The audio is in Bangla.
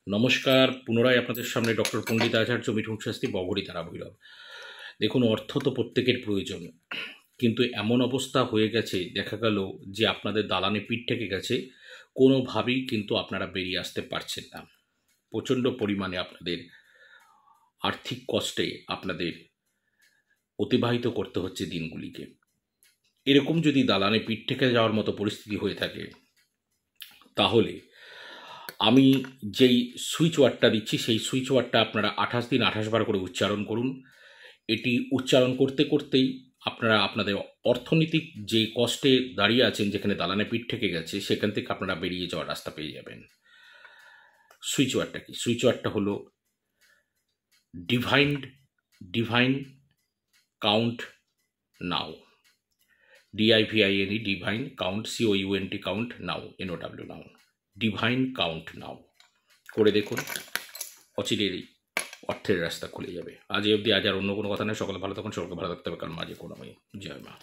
নমস্কার, পুনরায় আপনাদের সামনে ডক্টর পণ্ডিত আচার্য মিঠুন শাস্ত্রী, বগরী তারা ভৈরব। দেখুন, অর্থ তো প্রত্যেকের প্রয়োজন, কিন্তু এমন অবস্থা হয়ে গেছে, দেখা গেল যে আপনাদের দালানে পিঠ থেকে গেছে, কোনোভাবেই কিন্তু আপনারা বেরিয়ে আসতে পারছেন না। প্রচণ্ড পরিমাণে আপনাদের আর্থিক কষ্টে আপনাদের অতিবাহিত করতে হচ্ছে দিনগুলিকে। এরকম যদি দালানে পিঠ থেকে যাওয়ার মতো পরিস্থিতি হয়ে থাকে, তাহলে আমি যেই সুইচ ওয়ার্ডটা দিচ্ছি, সেই সুইচ ওয়ার্ডটা আপনারা 28 দিন 28 বার করে উচ্চারণ করুন। এটি উচ্চারণ করতে করতেই আপনারা আপনাদের অর্থনৈতিক যে কষ্টে দাঁড়িয়ে আছেন, যেখানে দালানে পিঠ থেকে গেছে, সেখান থেকে আপনারা বেরিয়ে যাওয়ার রাস্তা পেয়ে যাবেন। সুইচ ওয়ার্ডটা কি? সুইচ ওয়ার্ডটা হলো divine divine count now. DIVINE, divine count, COUNT, count now, NOW now. Divine count now করে দেখুন, অচিরেই অর্থের রাস্তা খুলে যাবে। আজ অবধি আজ আর অন্য কোনো কথা নেই। সকলে ভালো থাকুন, সকলকে ভালো থাকতে হবে, কারণ মাঝে কোনো জয় মা।